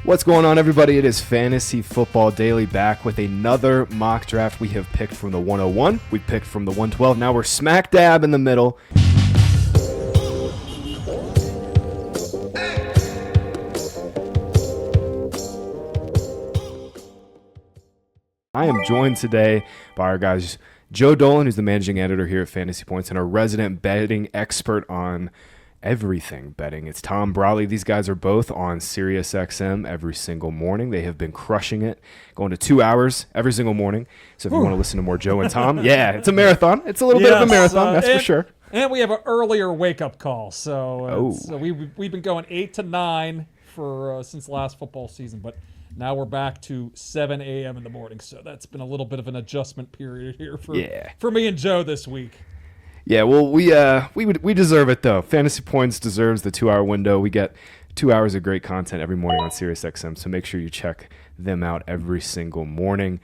What's going on, everybody? It is Fantasy Football Daily back with another mock draft. We have picked from the 101. We picked from the 112. Now we're smack dab in the middle. I am joined today by our guys, Joe Dolan, who's the managing editor here at Fantasy Points, and our resident betting expert on everything betting. It's Tom Brawley. These guys are both on SiriusXM every single morning. They have been crushing it, going to 2 hours every single morning. So if you want to listen to more Joe and Tom, yeah, it's a marathon. It's a little bit of a marathon, that's for sure. And we have an earlier wake-up call. So we've been going 8 to 9 for since last football season, but now we're back to 7 a.m. in the morning. So that's been a little bit of an adjustment period here for me and Joe this week. Yeah, well, we deserve it, though. Fantasy Points deserves the 2 hour window. We get 2 hours of great content every morning on SiriusXM, so make sure you check them out every single morning.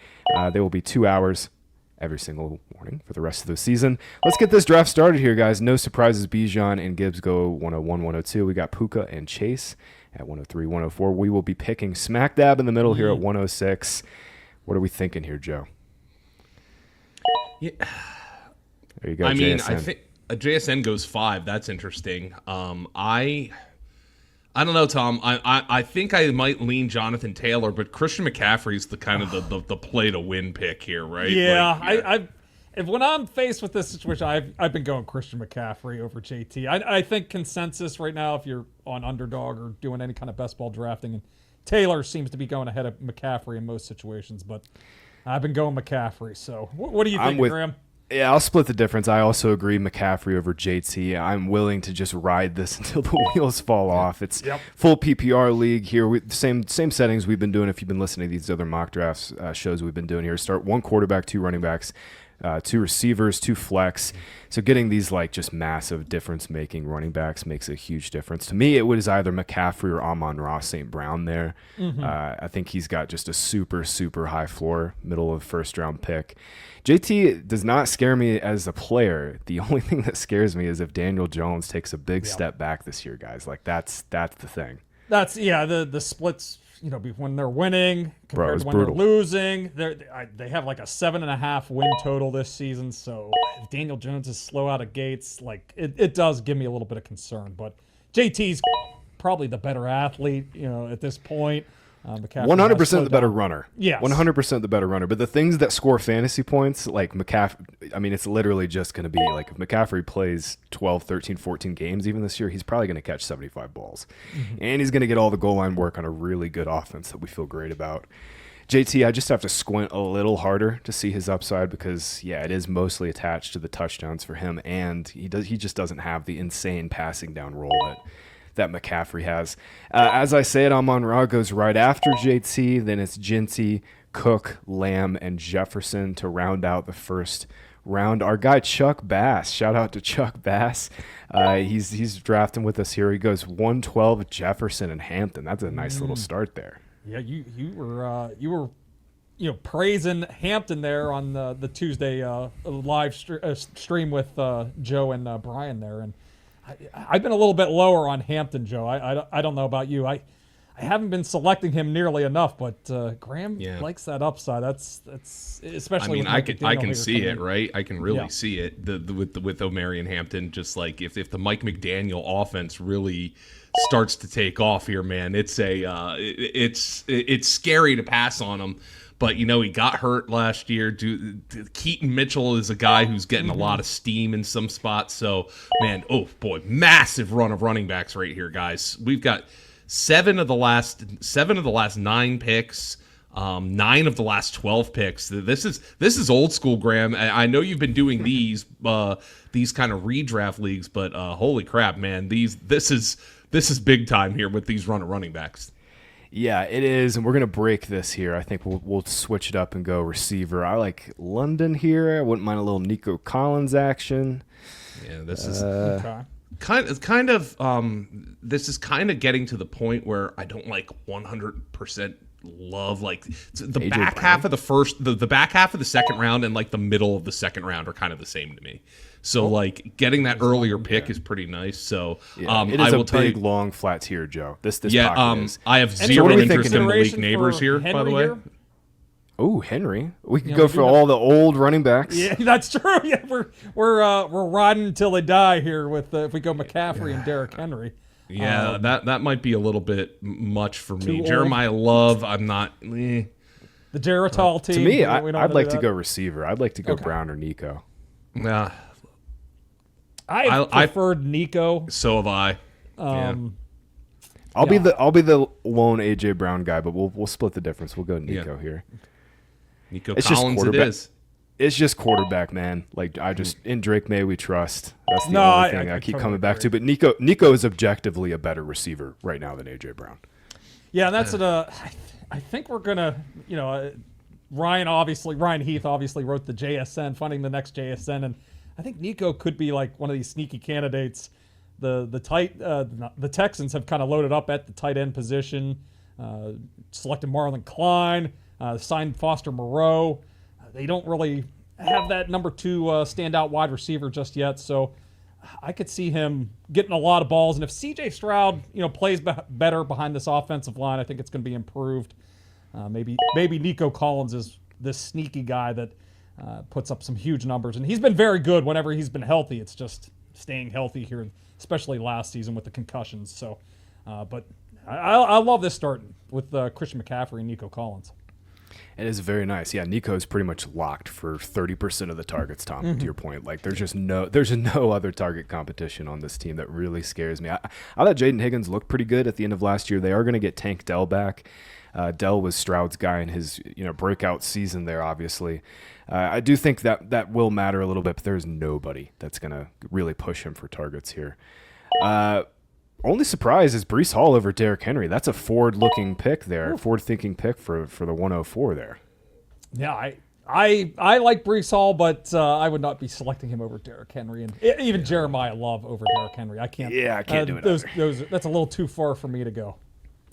They will be 2 hours every single morning for the rest of the season. Let's get this draft started here, guys. No surprises. Bijan and Gibbs go 101, 102. We got Puka and Chase at 103, 104. We will be picking smack dab in the middle here at 106. What are we thinking here, Joe? Yeah. There you go, I mean, JSN. I think a JSN goes 5. That's interesting. I don't know, Tom. I think I might lean Jonathan Taylor, but Christian McCaffrey is the kind of the play to win pick here, right? Yeah, when I'm faced with this situation, I've been going Christian McCaffrey over JT. I think consensus right now, if you're on underdog or doing any kind of best ball drafting, and Taylor seems to be going ahead of McCaffrey in most situations, but I've been going McCaffrey. So what do you think, Graham? Yeah, I'll split the difference. I also agree McCaffrey over JT. I'm willing to just ride this until the wheels fall off. It's full PPR league here. Same settings we've been doing. If you've been listening to these other mock drafts shows we've been doing here, start 1 quarterback, 2 running backs, 2 receivers, 2 flex. So getting these like just massive difference-making running backs makes a huge difference. To me, it was either McCaffrey or Amon-Ra St. Brown there. I think he's got just a super, super high floor, middle of first-round pick. JT does not scare me as a player. The only thing that scares me is if Daniel Jones takes a big step back this year, guys. Like that's the thing. That's the splits. When they're winning compared to when brutal. they're losing, they have like a 7.5 win total this season. So if Daniel Jones is slow out of gates, like it does give me a little bit of concern. But JT's probably the better athlete, at this point. 100% the better runner. Yes. 100% the better runner. But the things that score fantasy points, like McCaffrey, I mean, it's literally just going to be like if McCaffrey plays 12, 13, 14 games even this year, he's probably going to catch 75 balls. And he's going to get all the goal line work on a really good offense that we feel great about. JT, I just have to squint a little harder to see his upside because, it is mostly attached to the touchdowns for him, and he just doesn't have the insane passing down role that McCaffrey has. As I said, Amon-Ra goes right after JT. Then it's Jinty, Cook, Lamb, and Jefferson to round out the first round. Our guy Chuck Bass, shout out to Chuck Bass. He's drafting with us here. He goes 112, Jefferson and Hampton. That's a nice little start there. Yeah, you were praising Hampton there on the Tuesday live stream with Joe and Brian there, and I've been a little bit lower on Hampton, Joe. I don't know about you. I haven't been selecting him nearly enough, but Graham likes that upside. That's especially. I mean, I can see it, right? I can really see it with Omari and Hampton. Just like if the Mike McDaniel offense really starts to take off here, man, it's scary to pass on him. But, he got hurt last year. Keaton Mitchell is a guy who's getting a lot of steam in some spots. So, man, massive run of running backs right here, guys. We've got 7 of the last 9 picks, 9 of the last 12 picks. This is old school, Graham. I know you've been doing these kind of redraft leagues, but holy crap, man, this is big time here with these running backs. Yeah, it is, and we're going to break this here. I think we'll switch it up and go receiver. I like London here. I wouldn't mind a little Nico Collins action. Yeah, this is this is kind of getting to the point where I don't like 100% love like the AJ back Brown. half of the first, the back half of the second round and like the middle of the second round are kind of the same to me. So like getting that earlier pick is pretty nice. So It I is will a tell big, you, long flat tier, Joe. This yeah, pocket is. I have Any zero what are we interest in thinking? Malik Consideration Neighbors for here, by the Henry way. here? Oh, Henry. We could Yeah, go we for do have- all the old running backs. Yeah, that's true. Yeah, we're riding until they die here with if we go McCaffrey and Derrick Henry. Yeah, that might be a little bit much for me. old. Jeremiah Love, I'm not. The Geritol team. To me, we don't I'd wanna like do to that. go receiver. I'd like to go Okay. Brown or Nico. I I- preferred Nico. So have I. I'll be the lone AJ Brown guy, but we'll split the difference. We'll go Nico Yeah. here. Nico It's just Collins, it quarterback. is. It's just quarterback, man. Like in Drake May we trust. That's the No, only I thing I keep totally coming back agree. to. But Nico is objectively a better receiver right now than AJ Brown. Yeah, and that's I think we're gonna, Ryan Heath obviously wrote the JSN, funding the next JSN, and I think Nico could be like one of these sneaky candidates. The Texans have kind of loaded up at the tight end position, selected Marlon Klein, signed Foster Moreau. They don't really have that number 2 standout wide receiver just yet, so I could see him getting a lot of balls. And if C.J. Stroud, plays better behind this offensive line, I think it's going to be improved. Maybe Nico Collins is this sneaky guy that puts up some huge numbers, and he's been very good whenever he's been healthy. It's just staying healthy here, especially last season with the concussions. So, but I love this starting with Christian McCaffrey and Nico Collins. It is very nice. Yeah, Nico is pretty much locked for 30% of the targets, Tom, to your point. Like there's no other target competition on this team that really scares me. I thought Jaden Higgins looked pretty good at the end of last year. They are going to get Tank Dell back. Dell was Stroud's guy in his breakout season there, obviously. I do think that will matter a little bit, but there's nobody that's going to really push him for targets here. Only surprise is Breece Hall over Derrick Henry. That's a forward-looking pick there, forward-thinking pick for the 104 there. Yeah, I like Breece Hall, but I would not be selecting him over Derrick Henry, and even Jeremiah Love over Derrick Henry. I can't. Yeah, I can't do it That's a little too far for me to go.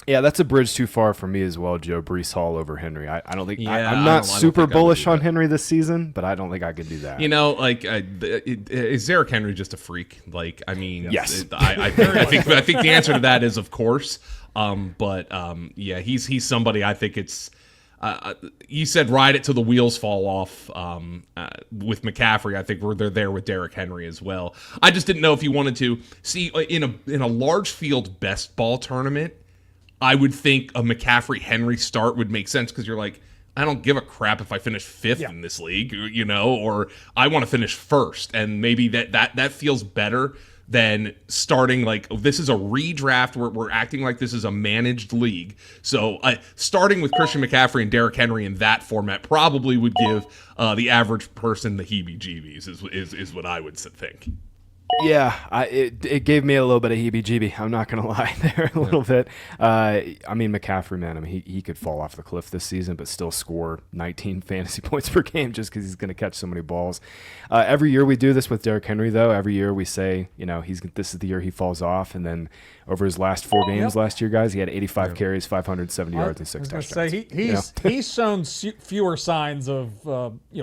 Yeah, that's a bridge too far for me as well, Joe. Breece Hall over Henry. I don't think Yeah, I'm I not don't super think I would bullish do on that. Henry this season, but I don't think I could do that. Is Derrick Henry just a freak? Like, I mean, Yes. I think the answer to that is of course. Yeah, he's somebody. I think it's. You said ride it till the wheels fall off with McCaffrey. I think they're there with Derrick Henry as well. I just didn't know if you wanted to see in a large field best ball tournament. I would think a McCaffrey Henry start would make sense because you're like, I don't give a crap if I finish 5th in this league, or I want to finish 1st, and maybe that feels better than starting like this is a redraft where we're acting like this is a managed league. So starting with Christian McCaffrey and Derrick Henry in that format probably would give the average person the heebie-jeebies is what I would think. Yeah, it gave me a little bit of heebie-jeebie. I'm not going to lie there a little bit. I mean, McCaffrey, man, he could fall off the cliff this season but still score 19 fantasy points per game just because he's going to catch so many balls. Every year we do this with Derrick Henry, though. Every year we say, this is the year he falls off. And then over his last 4 games last year, guys, he had 85 carries, 570 yards, and 6 touchdowns. He's shown fewer signs of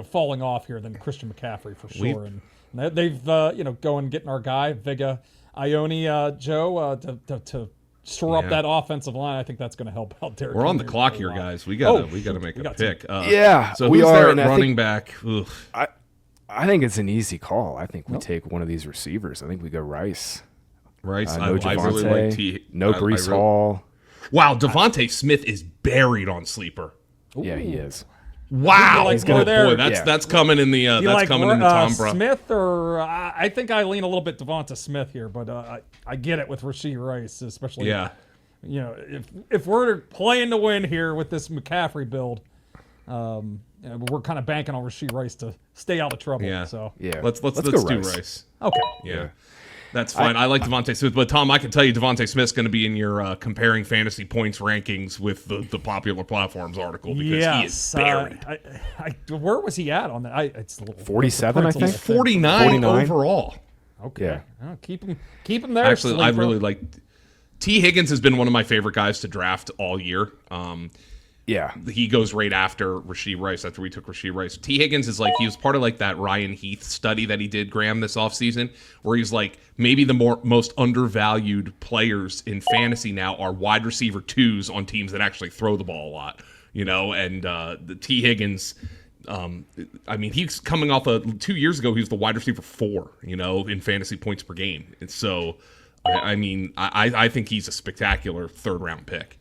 falling off here than Christian McCaffrey for sure. And they've going getting our guy Viga Ione Joe to shore up that offensive line. I think that's going to help out Derrick. We're on the Henry clock a here, lot. guys. We gotta make a pick. So we who's are. there And at I running think, back? Oof. I think it's an easy call. I think we take one of these receivers. I think we go Rice. Rice. No I really like T. No Breece Hall. Wow, DeVonta Smith is buried on sleeper. Yeah, he is. Like Wow, there. That's coming in the coming in the Tom Brady. Smith, or I think I lean a little bit DeVonta Smith here, but I get it with Rashee Rice, especially. Yeah. If we're playing to win here with this McCaffrey build, we're kind of banking on Rashee Rice to stay out of trouble. Yeah. So Let's go do Rice. Rice. okay. Yeah. That's fine. I like DeVonta Smith, but Tom, I can tell you DeVonta Smith's going to be in your comparing fantasy points rankings with the popular platforms article because he is buried. Where was he at on that? It's a little 47, I think. 49 overall. Okay. Yeah. Keep him there. Actually, I sleeper. really like T. Higgins has been one of my favorite guys to draft all year. Yeah. He goes right after Rashee Rice, after we took Rashee Rice. T. Higgins is like, he was part of like that Ryan Heath study that he did, Graham, this offseason, where he's like, maybe the most undervalued players in fantasy now are wide receiver 2s on teams that actually throw the ball a lot, and the T. Higgins, he's coming off 2 years ago, he was the wide receiver 4, in fantasy points per game. And so, I think he's a spectacular third-round pick.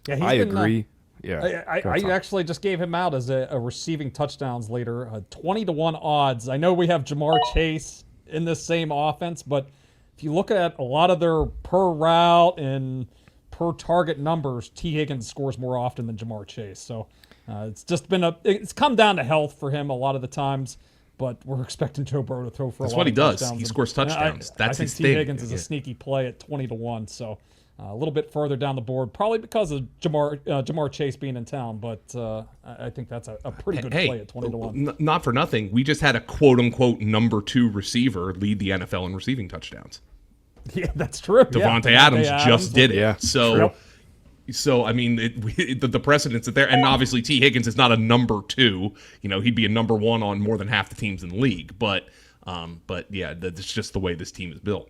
Yeah, I agree. Yeah, I actually just gave him out as a receiving touchdowns leader, 20-1 odds. I know we have Jamar Chase in this same offense, but if you look at a lot of their per route and per target numbers, T. Higgins scores more often than Jamar Chase. So it's just been it's come down to health for him a lot of the times. But we're expecting Joe Burrow to throw for a lot of touchdowns. That's what he does. He scores touchdowns. That's his thing. I think T. Higgins is a sneaky play at 20-1. So. A little bit further down the board, probably because of Jamar Chase being in town, but I think that's a pretty good play at 20-1. Not for nothing. We just had a quote-unquote number 2 receiver lead the NFL in receiving touchdowns. Yeah, that's true. DeVonta Adams just did it. Yeah. So the precedent's there. And obviously T. Higgins is not a number 2. He'd be a number 1 on more than half the teams in the league. But yeah, that's just the way this team is built.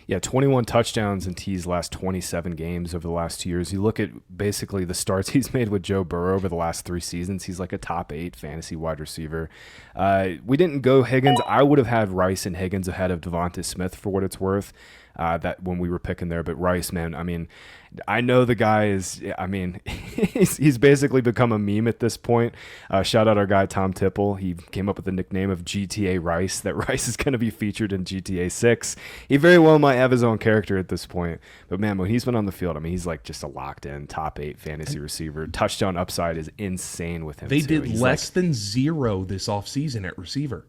Yeah, 21 touchdowns in T's last 27 games over the last 2 years. You look at basically the starts he's made with Joe Burrow over the last 3 seasons. He's like a top 8 fantasy wide receiver. We didn't go Higgins. I would have had Rice and Higgins ahead of DeVonta Smith for what it's worth. That when we were picking there, but Rice, man, I know the guy is, he's basically become a meme at this point. Shout out our guy, Tom Tipple. He came up with the nickname of GTA Rice, that Rice is going to be featured in GTA 6. He very well might have his own character at this point. But, man, when he's been on the field, he's like just a locked-in top 8 fantasy receiver. Touchdown upside is insane with him. They did less than 0 this offseason at receiver.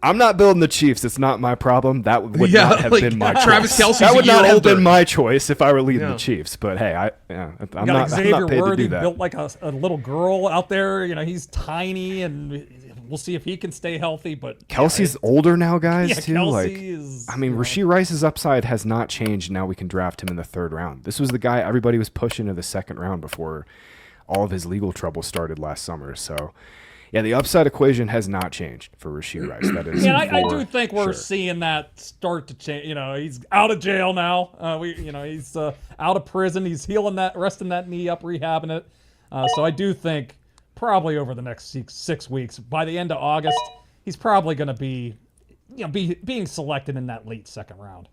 I'm not building the Chiefs. It's not my problem. That would not have been my choice. Travis Kelce's that would not have older. been my choice if I were leading the Chiefs. But hey, I'm not paid to do that. Built like a little girl out there. He's tiny, and we'll see if he can stay healthy. But Kelce's older now, guys. Yeah, too. Kelce Rashee Rice's upside has not changed. Now we can draft him in the 3rd round. This was the guy everybody was pushing to the 2nd round before all of his legal trouble started last summer. So. Yeah, the upside equation has not changed for Rashee Rice. That is, I do think we're seeing that start to change. He's out of jail now. He's out of prison. He's resting that knee up, rehabbing it. So I do think probably over the next 6 weeks, by the end of August, he's probably going to be, being selected in that late 2nd round.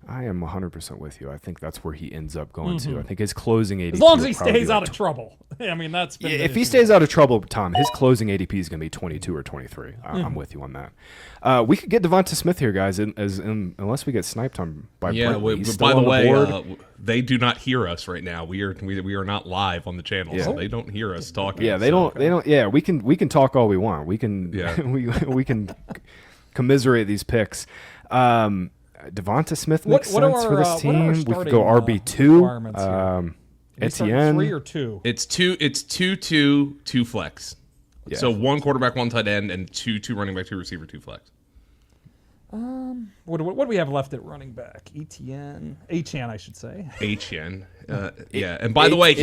I am 100% with you. I think that's where he ends up going to. I think his closing ADP, as long as he stays out of trouble. That's been if he stays out of trouble, Tom, his closing ADP is going to be 22 or 23. I'm with you on that. We could get DeVonta Smith here, guys, unless we get sniped on by Brinkley. By the way, they do not hear us right now. We are not live on the channel, so they don't hear us talking. Yeah, they don't. Yeah, we can talk all we want. We can we can commiserate these picks. DeVonta Smith makes sense for this team. We could go RB2. Etienne. 3 or 2? It's 2 flex. Yeah. So 1 quarterback, 1 tight end, and 2 running back, 2 receiver, 2 flex. What do we have left at running back? Etienne, I should say. Etienne. Yeah. And by the way,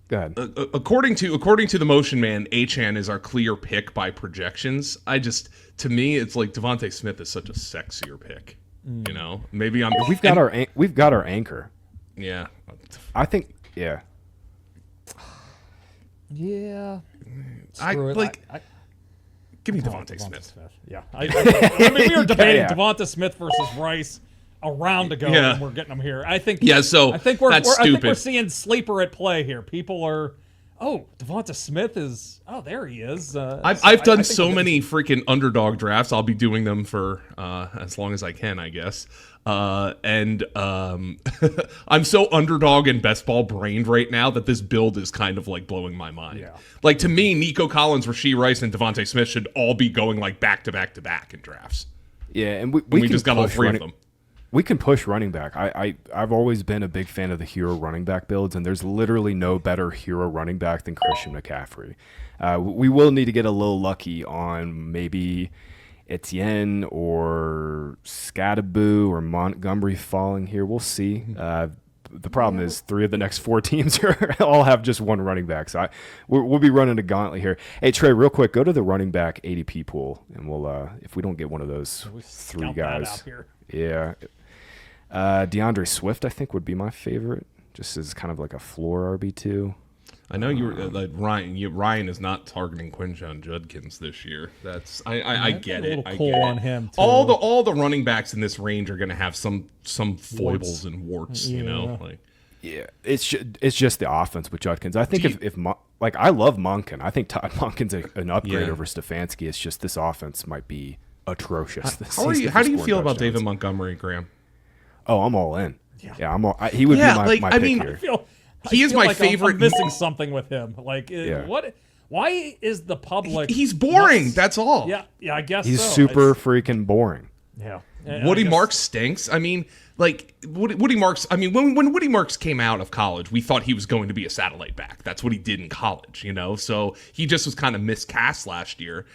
go ahead. According to the Motion Man, Etienne is our clear pick by projections. To me, it's like DeVonta Smith is such a sexier pick. Maybe we've got our anchor. Yeah, I think. Yeah. Yeah. Give me DeVonta Smith. Yeah. We were debating DeVonta Smith versus Rice a round ago, and we're getting them here. I think. Yeah. So I think I think we're seeing sleeper at play here. People are. Oh, DeVonta Smith is. Oh, there he is. I've done so many freaking underdog drafts. I'll be doing them for as long as I can, I guess. And I'm so underdog and best ball brained right now that this build is kind of like blowing my mind. Yeah. Like to me, Nico Collins, Rashee Rice, and DeVonta Smith should all be going like back to back to back in drafts. Yeah, and we just got all 3 of them. We can push running back. I've always been a big fan of the hero running back builds, and there's literally no better hero running back than Christian McCaffrey. We will need to get a little lucky on maybe Etienne or Scadaboo or Montgomery falling here. We'll see. the problem is 3 of the next 4 teams all have just one running back. So we'll be running a gauntlet here. Hey, Trey, real quick, go to the running back ADP pool, and we'll if we don't get one of those 3 guys. Yeah. DeAndre Swift, I think, would be my favorite, just as kind of like a floor RB2. I know you were Ryan is not targeting Quinshon Judkins this year. That's I get it. I get on him too. All the running backs in this range are going to have some foibles and warts. You know, yeah, it's just the offense with Judkins. I think if I love Monken. I think Todd Monken's an upgrade over Stefanski. It's just this offense might be atrocious. How do you feel about David Montgomery, Graham? Oh, I'm all in. Yeah, I'm all. He would be my pick here. He is my favorite. I'm missing something with him. What? Why is the public? He's boring. That's all. Yeah, I guess he's so. super freaking boring. Yeah. Woody Marks stinks. I mean, Woody Marks. I mean, when Woody Marks came out of college, we thought he was going to be a satellite back. That's what he did in college, you know. So he just was kind of miscast last year.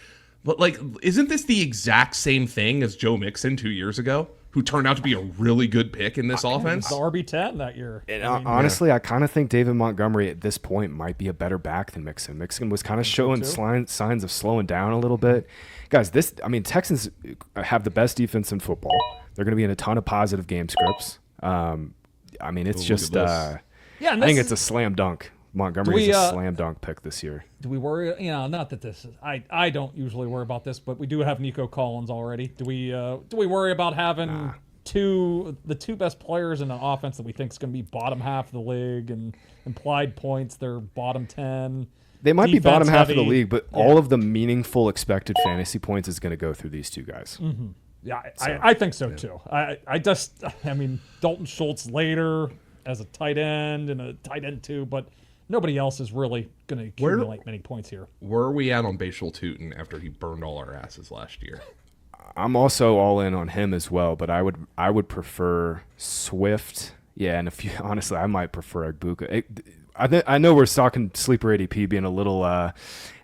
But isn't this the exact same thing as Joe Mixon 2 years ago, who turned out to be a really good pick in this offense? The RB10 that year. Honestly, I kind of think David Montgomery at this point might be a better back than Mixon. Mixon was kind of showing signs of slowing down a little bit. Guys, Texans have the best defense in football. They're going to be in a ton of positive game scripts. It's just I think it's a slam dunk. Montgomery's a slam dunk pick this year. Do we worry? Not that this is. I don't usually worry about this, but we do have Nico Collins already. Do we worry about having the two best players in an offense that we think is going to be bottom half of the league and implied points? They're bottom 10. They might be bottom half of the league, but all of the meaningful expected fantasy points is going to go through these 2 guys. Mm-hmm. Yeah, I think so too. Dalton Schultz later as a tight end and a tight end 2, but nobody else is really going to accumulate many points here. Where are we at on Bashal Tutin after he burned all our asses last year? I'm also all in on him as well, but I would prefer Swift. Yeah, and honestly, I might prefer Agbuka. I know we're talking sleeper ADP being a little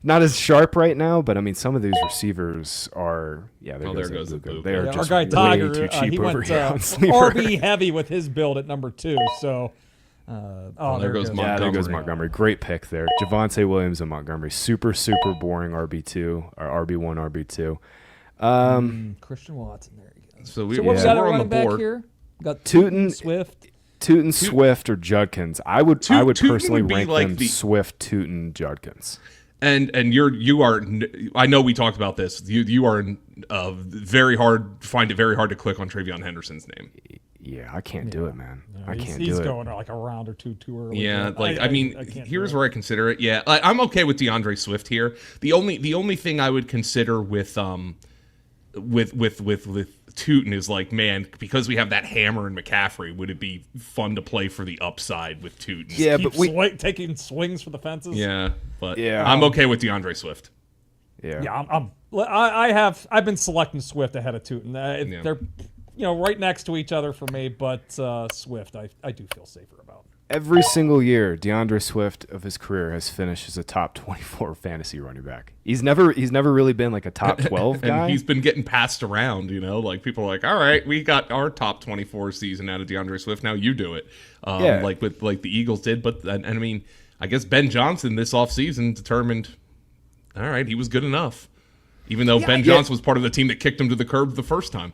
not as sharp right now, but I mean some of these receivers are there goes Agbuka. They are just our guy way too cheap over here on sleeper. RB heavy with his build at number 2, so. There goes Montgomery. Yeah, there goes Montgomery. Great pick there. Javonte Williams and Montgomery. Super, super boring RB2 or RB1, RB2. Christian Watson. There you go. So we're on the board here. Got Tootin, Swift. Swift, or Judkins. I would personally rank them the Swift, Tootin, Judkins. And you are. I know we talked about this. You are very hard. Find it very hard to click on Travion Henderson's name. Yeah, I can't do it, man. No, I can't do it. He's going like a round or two too early. Yeah, here's where I consider it. Yeah, I'm okay with DeAndre Swift here. The only thing I would consider with Tootin is because we have that hammer in McCaffrey, would it be fun to play for the upside with Tootin? Yeah, but taking swings for the fences. Yeah, but I'm okay with DeAndre Swift. Yeah, I've been selecting Swift ahead of Tootin. They're right next to each other for me, but Swift I do feel safer about. Every single year, DeAndre Swift of his career has finished as a top 24 fantasy running back. He's never really been like a top 12 guy. And he's been getting passed around, people are like, all right, we got our top 24 season out of DeAndre Swift. Now you do it. Like the Eagles did. But I guess Ben Johnston this offseason determined, all right, he was good enough. Even though Ben Johnson was part of the team that kicked him to the curb the first time.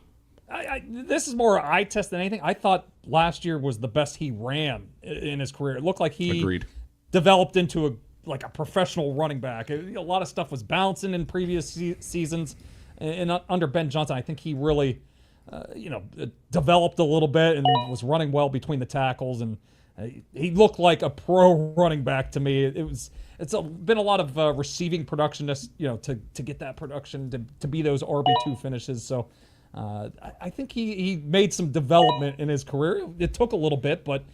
This is more eye test than anything. I thought last year was the best he ran in his career. It looked like he developed into a professional running back. A lot of stuff was bouncing in previous seasons, and under Ben Johnson, I think he really, developed a little bit and was running well between the tackles, and he looked like a pro running back to me. It's been a lot of receiving production, to get that production to be those RB2 finishes. So. I think he made some development in his career. It took a little bit, but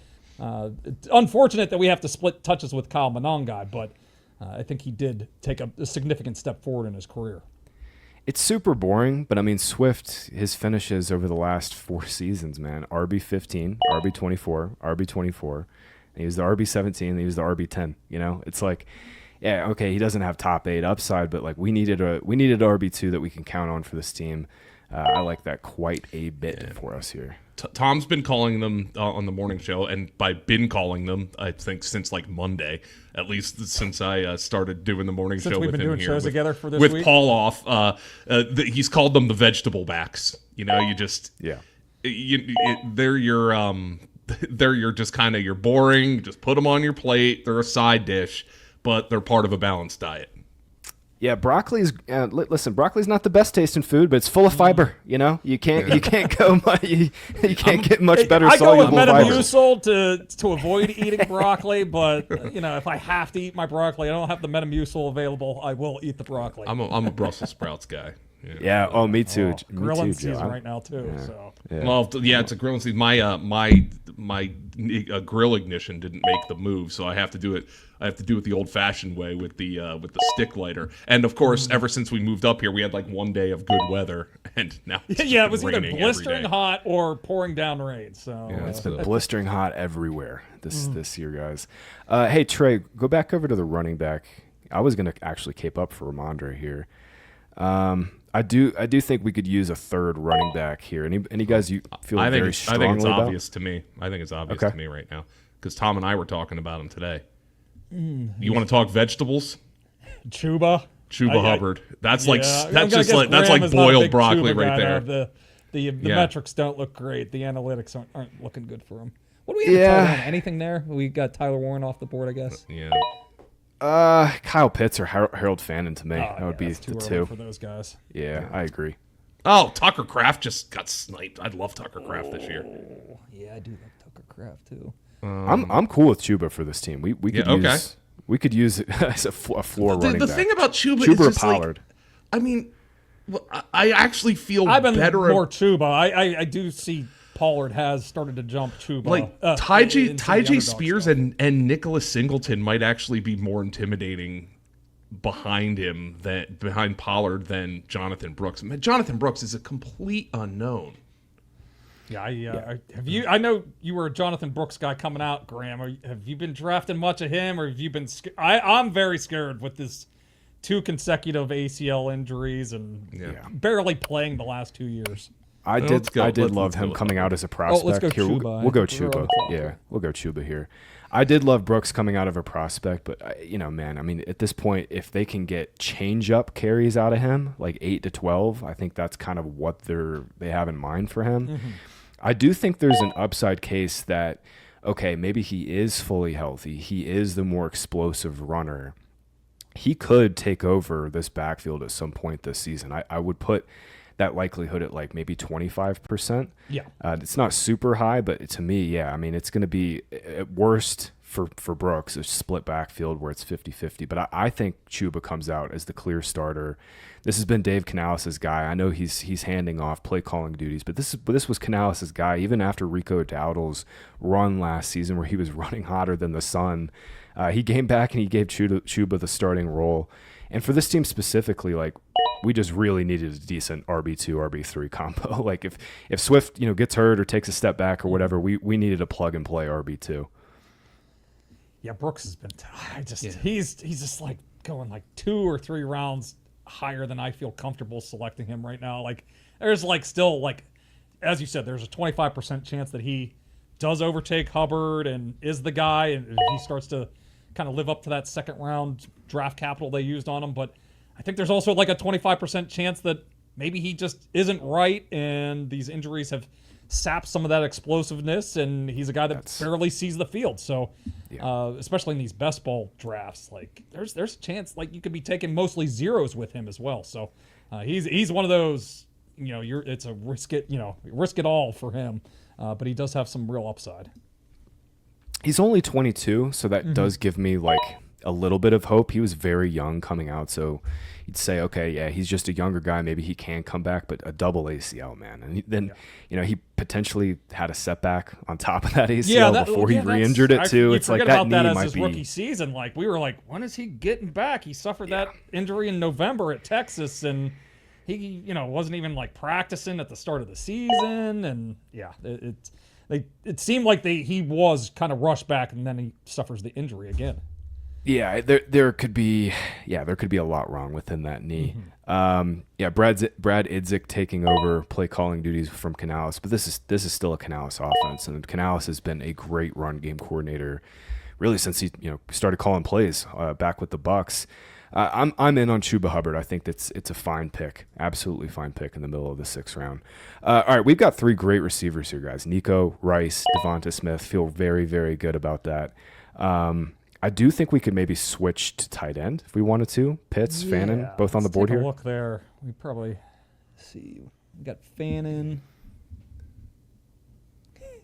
it's unfortunate that we have to split touches with Kyle Monangai, but I think he did take a significant step forward in his career. It's super boring, but Swift, his finishes over the last 4 seasons, man, RB15, RB24, RB24, and he was the RB17, and he was the RB10, It's like, yeah, okay, he doesn't have top 8 upside, but we needed RB2 that we can count on for this team. I like that quite a bit for us here. Tom's been calling them on the morning show, and by been calling them, I think since like Monday, at least since I started doing the morning show we've with been him doing here shows together for this with week? Paul off. He's called them the vegetable backs. You know, you just they're your just kind of your boring. Just put them on your plate. They're a side dish, but they're part of a balanced diet. Yeah, broccoli's listen. Broccoli's not the best tasting food, but it's full of fiber. You know, you can't go you can't get much better I go with soluble fibers. Metamucil to avoid eating broccoli, but you know, if I have to eat my broccoli, I don't have the Metamucil available. I will eat the broccoli. I'm a Brussels sprouts guy. Yeah. Oh, me too. Grilling me too, season Joe. right now too. Yeah. So. Yeah. Well, yeah, it's a grilling season. My grill ignition didn't make the move, so I have to do it. I have to do it the old-fashioned way with the stick lighter. And of course, ever since we moved up here, we had like one day of good weather, and now it's Yeah, it was either raining blistering every day. hot or pouring down rain. So Yeah, it's been blistering hot everywhere this year, guys. Hey Trey, go back over to the running back. I was gonna actually cape up for Ramondre here. I do think we could use a third running back here. Any guys you feel very strongly I think it's about? obvious to me. I think it's obvious to me right now because Tom and I were talking about him today. You want to talk vegetables? Chuba Hubbard. That's that's like boiled broccoli right there. The metrics don't look great. The analytics aren't looking good for him. What do we have? Anything there? We got Tyler Warren off the board, I guess. Yeah. Kyle Pitts or Harold Fannin to me. That would be the two for those guys. Yeah, I agree. Oh, Tucker Kraft just got sniped. I'd love Tucker Kraft this year. Yeah, I do like Tucker Kraft too. I'm cool with Chuba for this team. We could use it as a floor running back. The thing about Chuba is or just Pollard. I mean, I actually feel I've been better. more Chuba. I do see Pollard has started to jump Chuba. Like Tyjae Spears and Nicholas Singleton might actually be more intimidating behind Pollard than Jonathan Brooks. Man, Jonathan Brooks is a complete unknown. Yeah, have you? I know you were a Jonathan Brooks guy coming out, Graham. Have you been drafting much of him, or have you been? I'm very scared with this 2 consecutive ACL injuries and barely playing the last 2 years. I did love him coming out as a prospect. Let's go here, Chuba. we'll go Chuba. Yeah, we'll go Chuba here. I did love Brooks coming out of a prospect, but man, I mean, at this point, if they can get change-up carries out of him, like 8 to 12, I think that's kind of what they have in mind for him. Mm-hmm. I do think there's an upside case that, okay, maybe he is fully healthy. He is the more explosive runner. He could take over this backfield at some point this season. I would put that likelihood at like maybe 25%. Yeah. It's not super high, but to me, yeah, I mean, it's going to be at worst for Brooks, a split backfield where it's 50-50. But I think Chuba comes out as the clear starter. This has been Dave Canales' guy. I know he's handing off play calling duties, but this was Canales' guy even after Rico Dowdle's run last season where he was running hotter than the sun. He came back and he gave Chuba the starting role. And for this team specifically, like, we just really needed a decent RB2, RB3 combo. Like if Swift, gets hurt or takes a step back or whatever, we needed a plug and play RB2. Yeah, Brooks has been. He's just like going like 2 or 3 rounds higher than I feel comfortable selecting him right now. Like there's like still like, as you said, there's a 25% chance that he does overtake Hubbard and is the guy, and he starts to kind of live up to that second round draft capital they used on him. But I think there's also like a 25% chance that maybe he just isn't right, and these injuries have sapped some of that explosiveness, and he's a guy that barely sees the field. So, especially in these best ball drafts, like there's a chance like you could be taking mostly zeros with him as well. So, he's one of those. It's a risk it all for him, but he does have some real upside. He's only 22, so that does give me like a little bit of hope. He was very young coming out, so you'd say, okay, yeah, he's just a younger guy. Maybe he can come back, but a double ACL, man. And then, he potentially had a setback on top of that ACL before he re-injured it too. It's like that knee that as might his be rookie season. Like we were like, when is he getting back? He suffered that injury in November at Texas, and he, wasn't even like practicing at the start of the season. And it seemed like he was kind of rushed back, and then he suffers the injury again. Yeah, there could be a lot wrong within that knee. Brad Idzik taking over play calling duties from Canales, but this is still a Canales offense, and Canales has been a great run game coordinator really since he started calling plays back with the Bucks. I'm in on Chuba Hubbard. I think it's a fine pick, absolutely fine pick in the middle of the 6th round. All right, we've got 3 great receivers here, guys. Nico, Rice, DeVonta Smith. Feel very, very good about that. I do think we could maybe switch to tight end if we wanted to. Pitts, Fannin, both on the board here. Look there. We probably see. We got Fannin,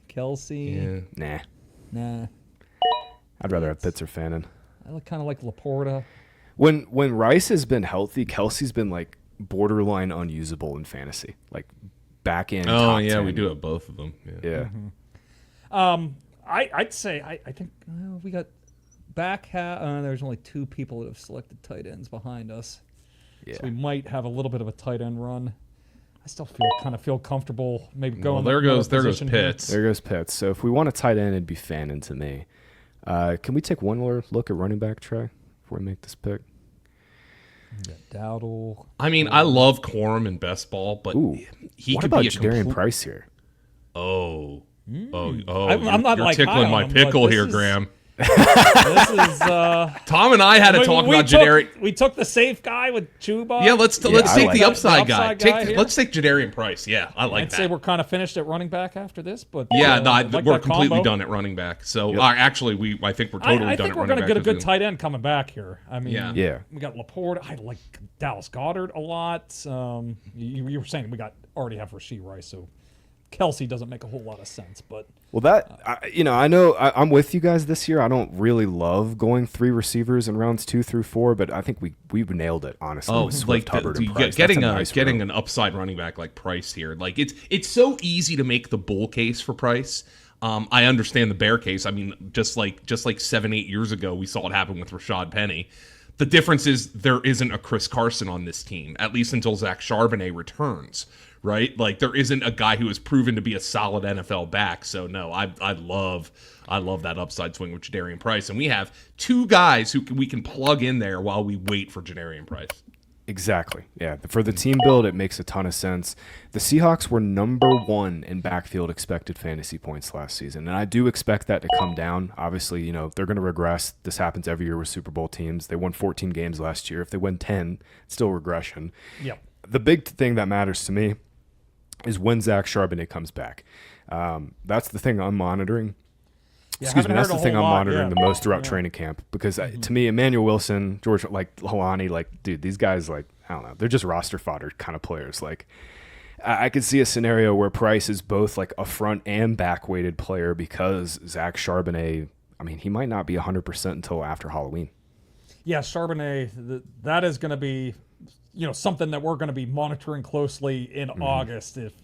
Kelsey. Yeah. Nah. I'd rather have Pitts or Fannin. I kind of like Laporta. When Rice has been healthy, Kelsey's been like borderline unusable in fantasy, like back in. Oh yeah, 10. we do have both of them. Yeah. I'd say I think we got back there's only 2 people that have selected tight ends behind us. Yeah. So we might have a little bit of a tight end run. I still feel comfortable maybe going. Well, there goes Pitts. There goes Pitts. So if we want a tight end, it'd be Fannin to me. Can we take one more look at running back, Trey, before we make this pick? Dowdle. I mean, I love Quorum in best ball, but he what could about be a Jadarian Price here? Oh, I'm you're not like tickling high my on him, pickle but here, this Graham. This is Tom and I had a talk about Jadarian. We took the safe guy with Chuba. Yeah, let's take like the upside guy. here. Let's take Jadarian Price. Yeah, I like I'd that. say we're kind of finished at running back after this, but yeah, we're that completely combo. done at running back. So actually, I think we're totally I done think at we're running back. get a good tight end coming back here. I mean, Yeah. we got Laporte. I like Dallas Goedert a lot. You were saying we already have Rashee Rice, so Kelsey doesn't make a whole lot of sense, but I know I'm with you guys this year. I don't really love going 3 receivers in rounds 2 through 4, but I think we've nailed it honestly. Oh, with Swift, Hubbard, and Price. getting That's an upside running back like Price here, like it's so easy to make the bull case for Price. I understand the bear case. I mean, just like 7-8 years ago, we saw it happen with Rashad Penny. The difference is there isn't a Chris Carson on this team, at least until Zach Charbonnet returns. Right, like there isn't a guy who has proven to be a solid NFL back. So no, I love that upside swing with Jadarian Price, and we have 2 guys we can plug in there while we wait for Jadarian Price. Exactly. Yeah, for the team build, it makes a ton of sense. The Seahawks were number 1 in backfield expected fantasy points last season, and I do expect that to come down. Obviously, they're going to regress. This happens every year with Super Bowl teams. They won 14 games last year. If they win 10, it's still regression. Yep. The big thing that matters to me is when Zach Charbonnet comes back. That's the thing I'm monitoring. Excuse me, that's the thing I'm monitoring the most throughout training camp because to me, Emmanuel Wilson, George, Helani, dude, these guys, I don't know, they're just roster fodder kind of players. I could see a scenario where Price is both a front and back weighted player because Zach Charbonnet, I mean, he might not be 100% until after Halloween. Yeah, Charbonnet, that is going to be something that we're going to be monitoring closely in August. If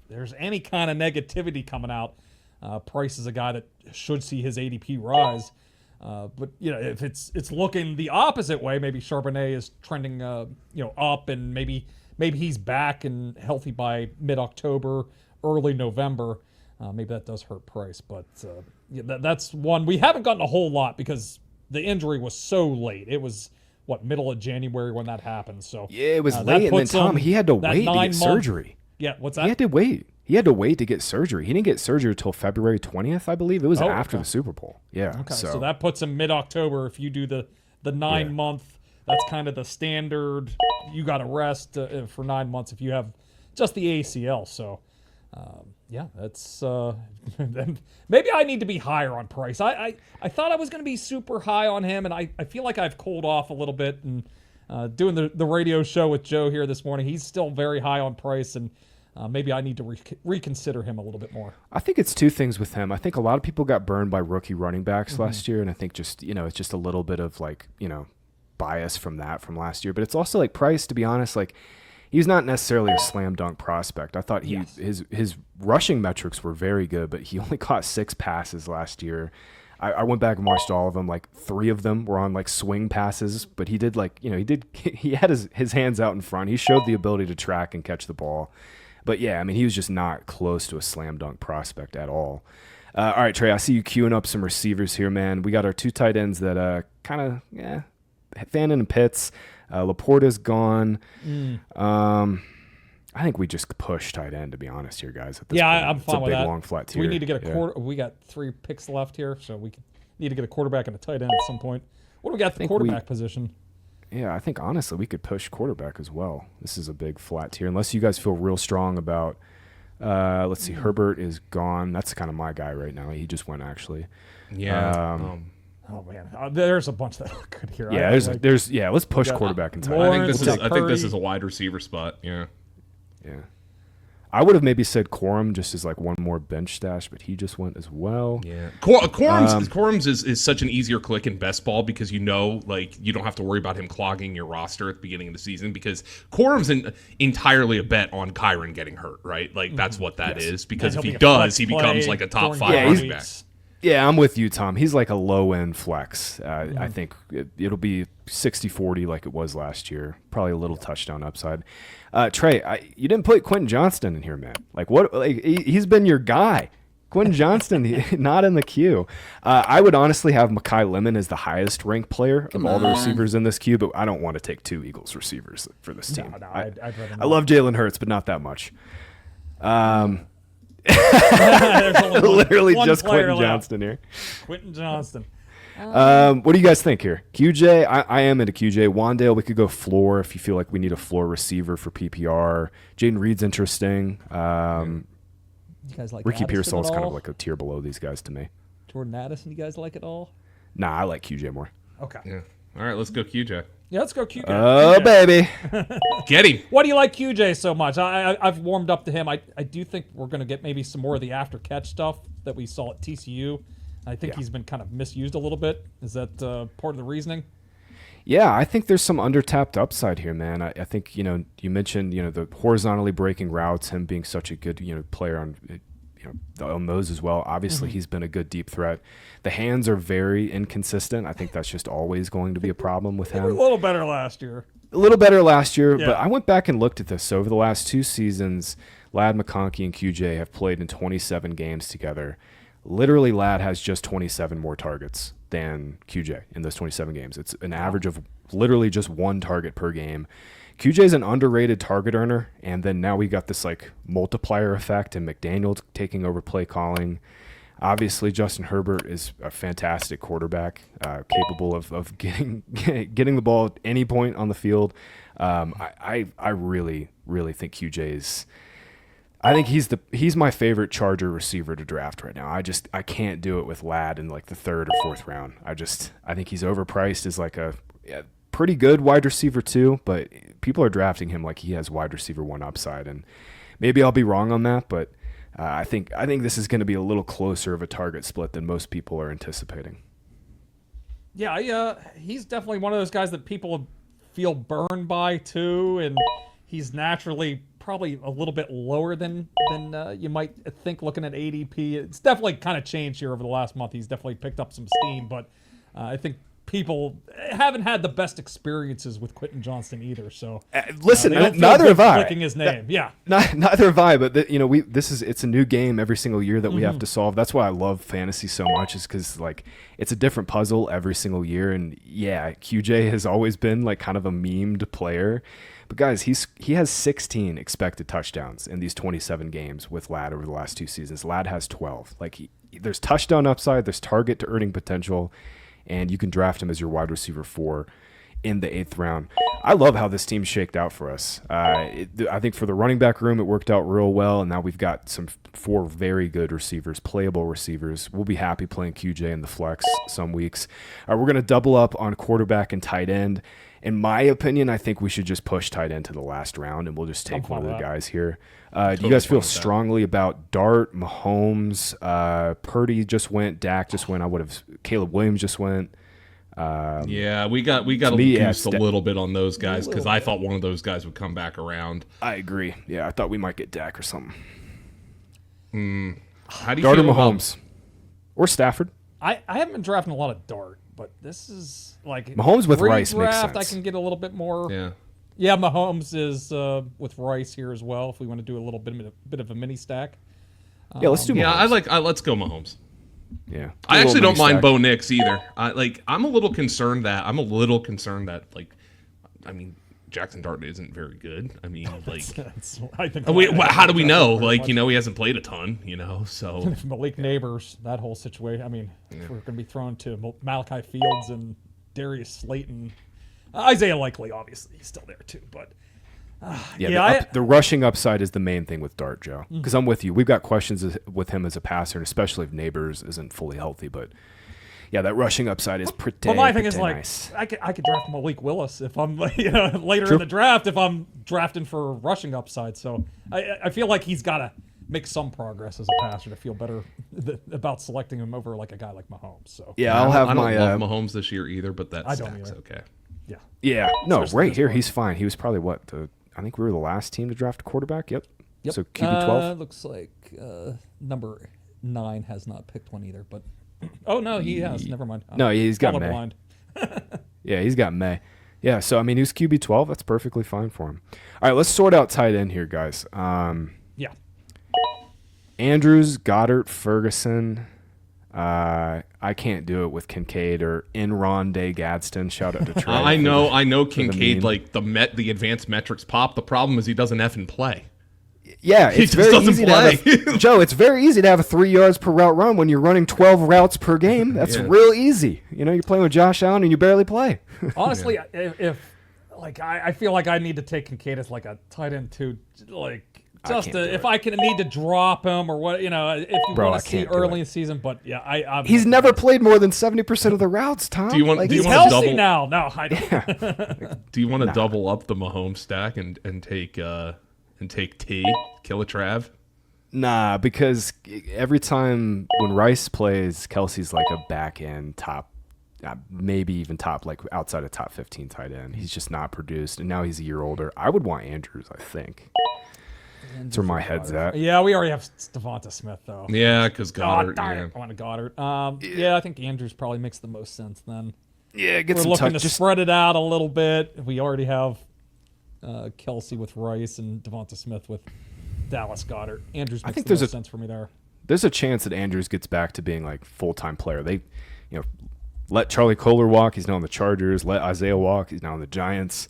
there's any kind of negativity coming out, Price is a guy that should see his ADP rise. But if it's looking the opposite way, maybe Charbonnet is trending up, and maybe he's back and healthy by mid-October, early November. Maybe that does hurt Price, but that's one we haven't gotten a whole lot because the injury was so late. It was middle of January when that happened. So yeah, it was late, and then Tom, he had to wait to get surgery. Yeah, what's that? He had to wait. He had to wait to get surgery. He didn't get surgery until February 20th, I believe. It was after the Super Bowl. Yeah. Okay. So that puts him mid-October. If you do the 9 month, that's kind of the standard. You got to rest for 9 months if you have just the ACL. So that's maybe I need to be higher on Price. I thought I was going to be super high on him, and I feel like I've cooled off a little bit. And doing the radio show with Joe here this morning, he's still very high on Price, and maybe I need to reconsider him a little bit more. I think it's 2 things with him. I think a lot of people got burned by rookie running backs last year, and I think just it's just a little bit of bias from last year. But it's also Price, to be honest, he's not necessarily a slam dunk prospect. I thought his rushing metrics were very good, but he only caught 6 passes last year. I went back and watched all of them. 3 of them were on swing passes, but he did he had his hands out in front. He showed the ability to track and catch the ball. But yeah, I mean, he was just not close to a slam dunk prospect at all. All right, Trey, I see you queuing up some receivers here, man. We got our 2 tight ends that kind of, Fannin and Pitts. Laporta's gone. I think we just push tight end, to be honest here, guys. At this point. I'm fine with that. It's a big, long, flat tier. We need to get a quarter. We got 3 picks left here, so we need to get a quarterback and a tight end at some point. What do we got for the quarterback position? Yeah, I think, honestly, we could push quarterback as well. This is a big flat tier. Unless you guys feel real strong about, let's see, Herbert is gone. That's kind of my guy right now. He just went, actually. Yeah. Oh man, there's a bunch that look good here. Yeah, let's push quarterback and tight end. I think this is a wide receiver spot. Yeah. Yeah. I would have maybe said Corum just as like one more bench stash, but he just went as well. Yeah. Corum's is such an easier click in best ball because you don't have to worry about him clogging your roster at the beginning of the season because Corum's entirely a bet on Kyron getting hurt, right? Like that's what that is because if he does, he becomes like a top 5 running back. Yeah, I'm with you, Tom. He's like a low-end flex. I think it'll be 60-40 like it was last year. Probably a little touchdown upside. Trey, you didn't put Quentin Johnston in here, man. Like what? Like he's been your guy. Quentin Johnston, not in the queue. I would honestly have Mekhi Lemon as the highest ranked player of all the receivers in this queue, but I don't want to take 2 Eagles receivers for this team. No, I'd rather not. I love Jalen Hurts, but not that much. Literally one just player Quentin left. Johnston here. Quentin Johnston. What do you guys think here? QJ, I am into QJ. Wandale, we could go floor if you feel like we need a floor receiver for PPR. Jaden Reed's interesting. You guys like Ricky Addison Pearsall is at kind all? of like a tier below these guys to me. Jordan Addison, you guys like it all? Nah, I like QJ more. Okay. Yeah. All right, let's go QJ. Yeah, let's go QJ. Oh, QJ. baby. Get him. Why do you like QJ so much? I've warmed up to him. I do think we're going to get maybe some more of the after catch stuff that we saw at TCU. I think he's been kind of misused a little bit. Is that part of the reasoning? Yeah, I think there's some undertapped upside here, man. I think, you mentioned, the horizontally breaking routes, him being such a good, player on those as well. Obviously, he's been a good deep threat. The hands are very inconsistent. I think that's just always going to be a problem with him. A little better last year. A little better last year, Yeah. but I went back and looked at this. So over the last 2 seasons, Ladd McConkey and QJ have played in 27 games together. Literally, Ladd has just 27 more targets than QJ in those 27 games. It's an average of literally just 1 target per game. QJ is an underrated target earner, and then now we got this like multiplier effect and McDaniel taking over play calling. Obviously, Justin Herbert is a fantastic quarterback, capable of getting the ball at any point on the field. I really, really think QJ is. I think he's my favorite Charger receiver to draft right now. I can't do it with Ladd in like the 3rd or 4th round. I think he's overpriced as like a pretty good wide receiver too, but people are drafting him like he has wide receiver 1 upside, and maybe I'll be wrong on that, but I think this is going to be a little closer of a target split than most people are anticipating. Yeah, he's definitely one of those guys that people feel burned by too, and he's naturally probably a little bit lower than you might think looking at ADP. It's definitely kind of changed here over the last month. He's definitely picked up some steam, but I think people haven't had the best experiences with Quentin Johnston either. So listen, they don't feel neither good have I. clicking his name. Yeah, neither have I. But it's a new game every single year that we have to solve. That's why I love fantasy so much, is because like it's a different puzzle every single year. And yeah, QJ has always been like kind of a memed player. But guys, he has 16 expected touchdowns in these 27 games with Ladd over the last 2 seasons. Ladd has 12. Like there's touchdown upside, there's target to earning potential, and you can draft him as your wide receiver 4 in the 8th round. I love how this team shaked out for us. I think for the running back room, it worked out real well, and now we've got 4 very good receivers, playable receivers. We'll be happy playing QJ in the flex some weeks. We're going to double up on quarterback and tight end. In my opinion, I think we should just push tight end to the last round, and we'll just take one of the guys here. Do you guys feel strongly about Dart, Mahomes, Purdy just went, Dak just went? Caleb Williams just went. Yeah, we got juiced a little bit on those guys because I thought one of those guys would come back around. I agree. Yeah, I thought we might get Dak or something. How do you Dart or feel Mahomes? Or Stafford? I haven't been drafting a lot of Dart, but this is like Mahomes with Rice makes redraft, sense. I can get a little bit more. Yeah, Mahomes is with Rice here as well. If we want to do a little bit of a mini stack, Yeah, let's do Mahomes. Let's go Mahomes. Yeah. I actually don't mind stack. Bo Nix either. I'm a little concerned that Jackson Dart isn't very good. I mean, I think how do we know? He hasn't played a ton, so. Malik Neighbors, that whole situation. I mean, if we're going to be thrown to Malachi Fields and Darius Slayton. Isaiah Likely, obviously, he's still there too. But the rushing upside is the main thing with Dart, Joe. Because I'm with you. We've got questions with him as a passer, and especially if Neighbors isn't fully healthy. But yeah, that rushing upside is pretty. But my thing is nice. I could draft Malik Willis if I'm later in the draft if I'm drafting for rushing upside. So I feel like he's got to make some progress as a passer to feel better about selecting him over like a guy like Mahomes. So yeah, I don't love Mahomes this year either, but that stack's okay. Yeah. No, right here he's fine. He was probably I think we were the last team to draft a quarterback. Yep. So QB 12. Looks like number 9 has not picked one either, but. Oh, no, he has. Never mind. No, he's got May. Yeah, he's got May. Yeah, so, he was QB 12. That's perfectly fine for him. All right, let's sort out tight end here, guys. Yeah. Andrews, Goddard, Ferguson. I can't do it with Kincaid or Enron Gadsden. Shout out to Trey. I know Kincaid, the advanced metrics pop. The problem is he doesn't effing play. Yeah, he it's just very doesn't easy play. to have Joe, it's very easy to have a 3 yards per route run when you're running 12 routes per game. That's real easy. You're playing with Josh Allen and you barely play. Honestly, if I feel like I need to take Kincaid as a tight end too, if I need to drop him or what, if you want to see early in the season. But yeah, he's never played more than 70% of the routes, Tom. Do you want he's to healthy double now? No, I don't. Do you want to double up the Mahomes stack and take T, kill a Trav? Nah, because every time when Rice plays, Kelsey's like a back end top, maybe even top, outside of top 15 tight end. He's just not produced, and now he's a year older. I would want Andrews, I think. That's where my head's at. Yeah, we already have DeVonta Smith, though. Yeah, because Goddard. I wanted Goddard. I think Andrews probably makes the most sense then. Yeah, we're looking to spread it out a little bit. We already have Kelsey with Rice and DeVonta Smith with Dallas Goddard. Andrews makes the most sense for me there. There's a chance that Andrews gets back to being full-time player. They, let Charlie Kohler walk. He's now on the Chargers. Let Isaiah walk. He's now on the Giants.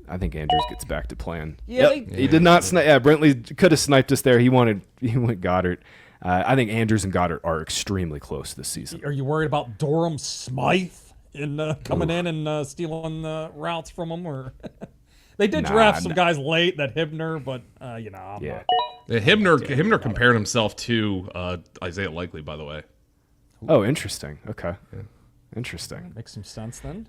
I think Andrews gets back to playing. Yeah, he did not snipe. Yeah, Brentley could have sniped us there. He went Goddard. I think Andrews and Goddard are extremely close this season. Are you worried about Durham Smythe coming in and stealing routes from them? Or they did draft some guys late, that Hibner, but I'm not. Hibner compared himself to Isaiah Likely, by the way. Oh, interesting. Okay. Yeah. Interesting. That makes some sense then.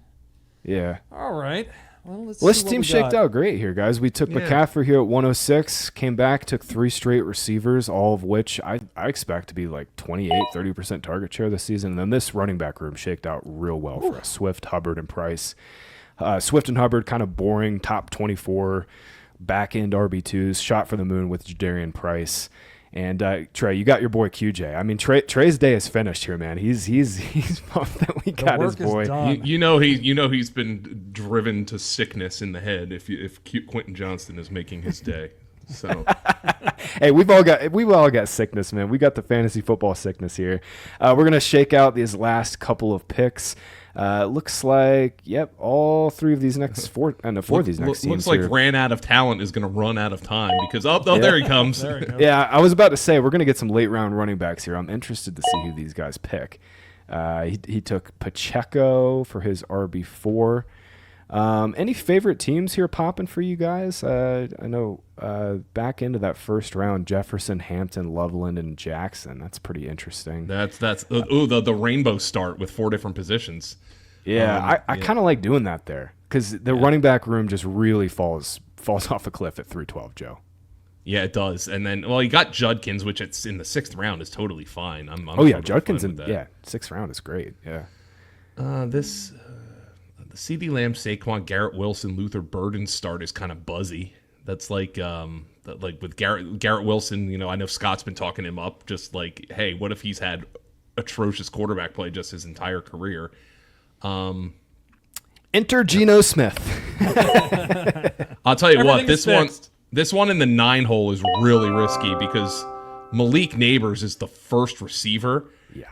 Yeah. All right. Well, this team shaked out great here, guys. We took McCaffrey here at 106, came back, took 3 straight receivers, all of which I expect to be 28, 30% target share this season. And then this running back room shaked out real well for us. Swift, Hubbard, and Price. Swift and Hubbard kind of boring, top 24, back-end RB2s, shot for the moon with Jadarian Price. And Trey, you got your boy QJ. I mean, Trey's day is finished here, man. He's pumped that we got his boy. He's been driven to sickness in the head. If Quentin Johnston is making his day, so hey, we've all got sickness, man. We got the fantasy football sickness here. We're gonna shake out these last couple of picks. Looks like, all 3 of these next 4 and 4 of these next teams. Looks like here. Ran out of talent is going to run out of time because there he comes. There he goes. Yeah, I was about to say we're going to get some late round running backs here. I'm interested to see who these guys pick. He took Pacheco for his RB4. Any favorite teams here popping for you guys? I know back into that first round, Jefferson, Hampton, Loveland, and Jackson. That's pretty interesting. That's the rainbow start with 4 different positions. Yeah, I kind of like doing that there because the running back room just really falls off a cliff at 312, Joe. Yeah, it does. And then, you got Judkins, which it's in the 6th round is totally fine. Judkins in 6th round is great. Yeah. The CeeDee Lamb, Saquon, Garrett Wilson, Luther Burden start is kind of buzzy. That's like with Garrett Wilson. I know Scott's been talking him up. Just hey, what if he's had atrocious quarterback play just his entire career? Enter Geno Smith. I'll tell you what, this one in the 9 hole is really risky because Malik Neighbors is the first receiver. Yeah.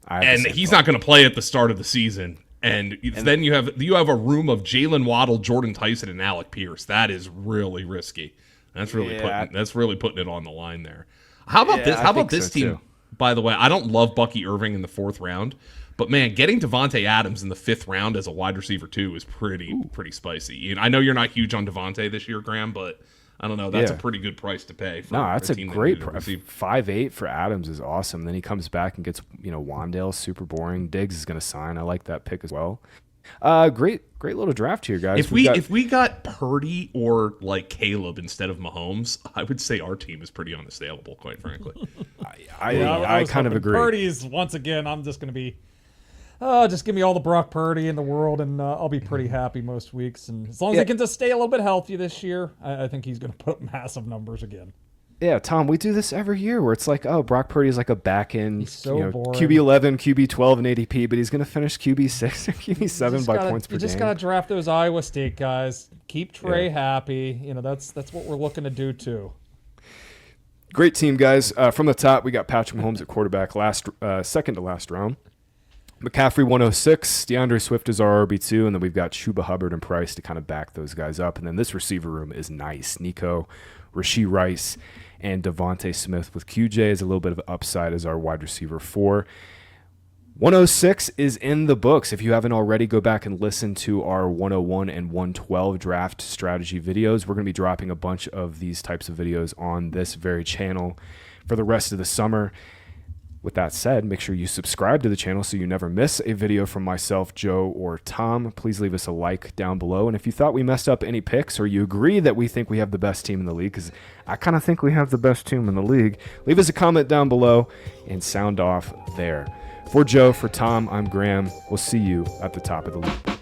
And he's not going to play at the start of the season. And then you have a room of Jalen Waddle, Jordan Tyson, and Alec Pierce. That is really risky. That's really putting it on the line there. How about this? How about this team? Too. By the way, I don't love Bucky Irving in the 4th round, but man, getting DeVonta Adams in the 5th round as a wide receiver too is pretty spicy. I know you're not huge on DeVonta this year, Graham, but I don't know. That's a pretty good price to pay. That's a great price. 5.8 for Adams is awesome. Then he comes back and gets Wan'Dale, super boring. Diggs is going to sign. I like that pick as well. Great little draft here, guys. If we got Purdy or like Caleb instead of Mahomes, I would say our team is pretty unassailable, quite frankly. I kind of agree. Purdy's once again. I'm just going to be. Just give me all the Brock Purdy in the world, and I'll be pretty happy most weeks. And as long as he can just stay a little bit healthy this year, I think he's going to put up massive numbers again. Yeah, Tom, we do this every year where it's like, Brock Purdy is like a back end, boring. QB 11, QB 12 in ADP, but he's going to finish QB 6 or QB 7 by points per game. You just got to draft those Iowa State guys. Keep Trey happy. That's what we're looking to do too. Great team, guys. From the top, we got Patrick Mahomes at quarterback, second to last round. McCaffrey 106, DeAndre Swift is our RB2, and then we've got Chuba, Hubbard, and Price to kind of back those guys up. And then this receiver room is nice. Nico, Rashee Rice, and DeVonta Smith with QJ as a little bit of upside as our wide receiver 4. 106 is in the books. If you haven't already, go back and listen to our 101 and 112 draft strategy videos. We're going to be dropping a bunch of these types of videos on this very channel for the rest of the summer. With that said, make sure you subscribe to the channel so you never miss a video from myself, Joe, or Tom. Please leave us a like down below. And if you thought we messed up any picks or you agree that we think we have the best team in the league, because I kind of think we have the best team in the league, leave us a comment down below and sound off there. For Joe, for Tom, I'm Graham. We'll see you at the top of the league.